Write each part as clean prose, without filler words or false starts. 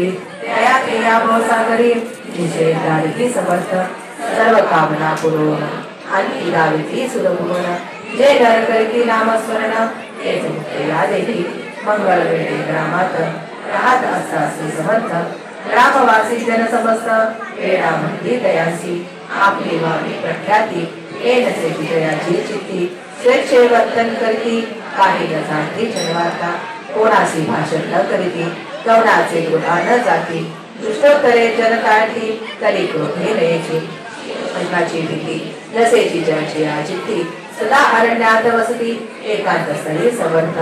करी दया क्रिया भवसागरी निषेध दारिकी समर्थ सर्व कामना पुरवण आणि दाविती सुरभुवन जे नर करती नामस्मरण तेच मुक्तीला देती मंगळ वेळी ग्रामात राहत असासी समर्थ ग्रामवासी जन समस्त वेळा म्हणती दयासी आपली वाणी प्रख्याती हे नसे विजयाची चित्ती स्वेच्छे वर्तन करती काही न जाणती जनवार्ता कोणासी भाषण न करीती गवनाचे गृहा न जाती दुष्टोत्तरे जन टाळती तरी क्रोधे नयेची महिमाची भीती नसेची जयाची आचित्ती सदा अरण्यात वसती एकांत स्थळी समर्थ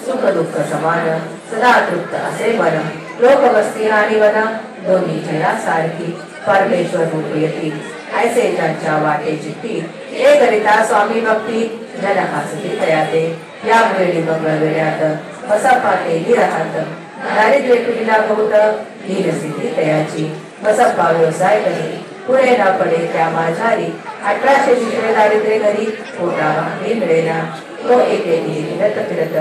सुख दुःख समान सदा तृप्त असे मन लोकवस्ती आणि वन दोन्ही जया सारखी परमेश्वर रूपयती ऐसे ज्यांच्या वाटे चित्ती हे करिता स्वामी भक्ती जन हसती तयाते या वेळी मंगळ वेळात बसप्पा केली राहत दारिद्र्य पिढीला बहुत हीनसिद्धी तयाची बसप्पा व्यवसाय करी पुढे न पडे त्या माझारी 1800 शिशे दारिद्र्य घरी पोटा भाकरी मिळेना तो एके फिरत फिरत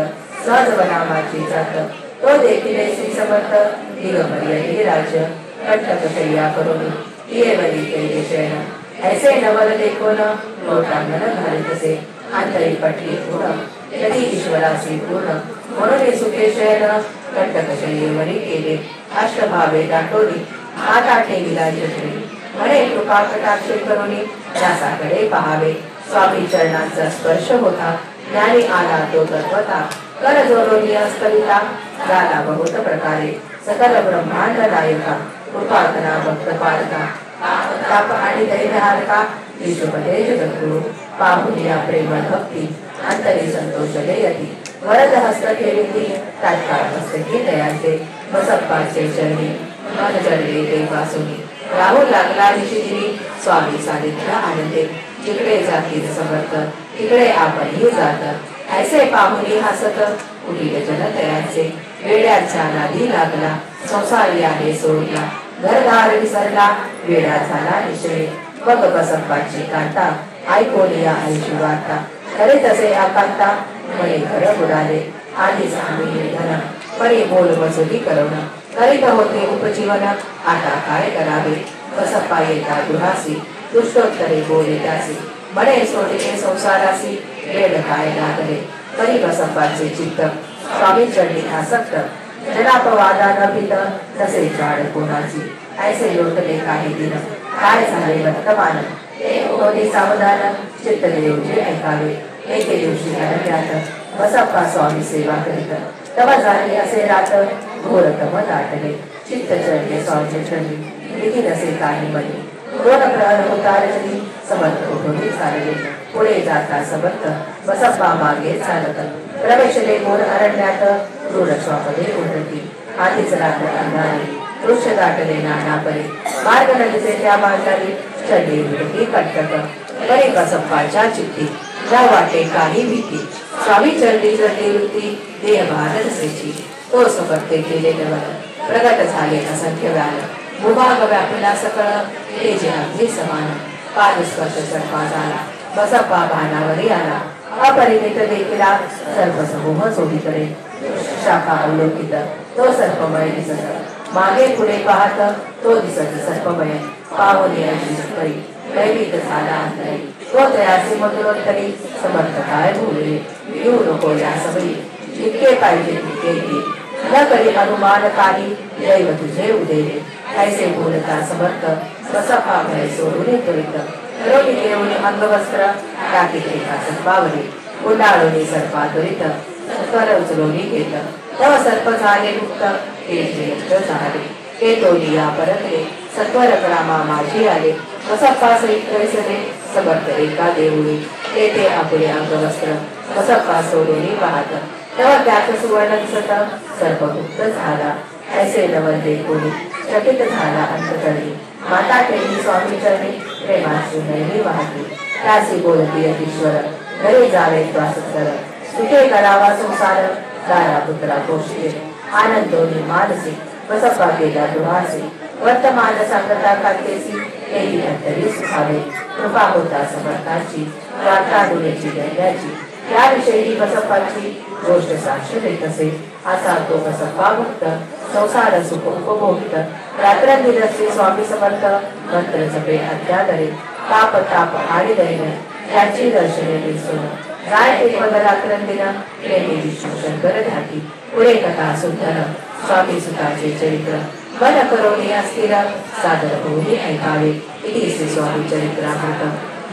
सहज वनामाची जात तो देखील श्री समर्थ दिगंबरी राज्य कंटक शय्या करून येवली केले शयन ऐसे नवल देखून लोटांगण घालित असे अंतरी पटली पूर्ण यदि ईश्वरासी पूर्ण म्हणून सुखे शयन कंटक शय्येवरी केले अष्टभावे दाटोली माता ठेविला जठरी म्हणे कृपा कटाक्ष करून व्यासाकडे पहावे स्वामी चरणांचा स्पर्श होता ज्ञानी आला तो तत्वता कर जोरोनी अस्कलिता झाला बहुत प्रकारे सकल ब्रह्मांड नायका कृपातना भक्त पालका ताप आणि दैन्यहारका विश्वपते जगद्गुरु पाहुनिया प्रेमळ भक्ती अंतरी संतोष देयती वरद हस्त ठेविती तात्काळ हस्तकी दयाचे बसप्पाचे चरणी मन चढले ते वासुनी राहू लागला निशिदिनी स्वामी सानिध्य आनंदे जिकडे जातील समर्थ तिकडे आपणही जात ऐसे पाहुनी हसत कुटील जन तयांचे वेड्यांचा नादी लागला संसारी आहे सोडला घरदार विसरला वेडा झाला निश्चय बघ बसप्पाची कांता ऐकोनी या आईची वार्ता खरे तसे आकांता म्हणे घर बुडाले आधी सांगली धन परी बोल मजुरी करवण करीत होते उपजीवन आता काय करावे बसप्पा येता दुहासी दुष्टोत्तरे बोले त्यासी बडे सोडले संसारासी वेड काय लागले तरी बसप्पाचे चित्त स्वामी चढली आसक्त जनापवादा न भीत तसे झाड कोणाची ऐसे लोटले काही दिन काय झाले वर्तमान होते सावधान चित्त देवचे ऐकावे एके दिवशी अरण्यात बसप्पा स्वामी सेवा करीत तवा झाले असे रात घोरतम दाटले चित्त चढले स्वामी चढली विधी नसे काही मनी दोन प्रहर होता रजनी समर्थ होते चालले पुढे जाता समर्थ बसप्पा मागे चालत प्रवेशले मोर अरण्यात क्रूर श्वापदे उडती आधीच रात्र अंधारी वृक्ष दाटले नाना परी मार्ग नदीचे त्या मार्गाने चढली उडती कटकट परी बसप्पाच्या चित्ती त्या वाटे काही भीती स्वामी चरणी चढली वृत्ती देह भारत सेची तो समर्थे केले नवन प्रगट झाले असंख्य व्यान भूभाग व्यापला सकळ हे जे अगदी समान पादस्पर्श सर्पा झाला बसप्पा भानावरी आला अपरिमित देखिला सर्पसमूह चोहीकडे शाखा अवलोकित तो सर्पमय दिसत मागे पुढे पाहत तो दिसत सर्पमय पाहुनी अशी परी दैविक झाला अंतरी तो तयासी मधुरोत्तरी समर्थ काय बोलले येऊ नको या सबरी जितके पाहिजे तितके घे न करी अनुमान काही दैव तुझे उदेले ऐसे बोलता समर्थ बसप्पा भय सोडून त्वरित रोगी घेऊन अंगवस्त्र टाकीत एका सर्पावरी गुंडाळून सर्पा त्वरित कर उचलून घेत तव सर्प झाले मुक्त ते झाले ते तोलिया परतले सत्वर क्रामा माझी आले बसप्पा सहित वैसले समर्थ एका देऊळी तेथे आपले अंगवस्त्र बसप्पा सोडून पाहत तेव्हा त्यात सुवर्ण दिसत सर्पमुक्त झाला ऐसे नवल देखून चकित झाला अंतकरी माता ठेवी स्वामी चरणी प्रेमाची नैनी वाहती त्यासी बोलती अधीश्वर घरी जावे श्वासकर सुखे करावा संसार दारा पुत्रा पोषिले आनंदोनी मानसी बसप्पा केला दुहासी वर्तमान सांगता कांतेसी हेही अंतरी सुखावे कृपा होता समर्थाची वार्ता डोळ्याची दैन्याची याविषयी बसप्पाची गोष्ट साक्ष देत असे. असा तो बसप्पा भक्त संसार सुख उपभोक्त रात्रंदिवस स्वामी समर्थ मंत्र जपे अध्यादरे ताप ताप आणि दैन याची दर्शने दिसून राय ते पद रात्रंदिन प्रेमी विष्णू शंकर धाटी पुढे कथा सुंदर स्वामी सुताचे चरित्र मन करोनी अस्थिर सादर होऊन ऐकावे. इति श्री स्वामी चरित्रामृत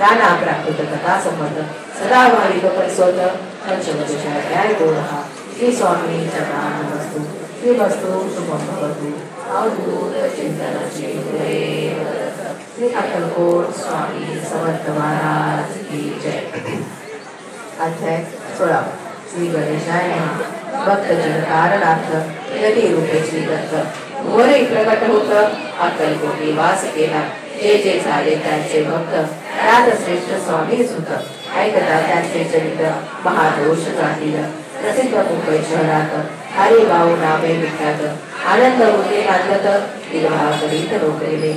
नाना प्राकृत कथा संमत सदा भाविक परिसोत पंचवदशाध्याय बोधः. श्री स्वामी चरणारविंदस्तु श्रीमस्तु शुभं भवतु. अवधूत चिंतन श्री श्री अक्कलकोट स्वामी समर्थ महाराज की जय. अध्याय 16. श्री गणेशाय नमः. भक्तजन कारणार्थ गती रूपे श्री दत्त वरही प्रकट होत अक्कलकोटी वास केला. जे जे झाले त्यांचे भक्त राजश्रेष्ठ स्वामी सुत ऐकता त्यांचे चरित्र महादोष जातील. प्रसिद्ध मुंबई शहरात हरिभाऊ नामे विख्यात आनंद होते नांदत निर्वाह करीत रोखलेले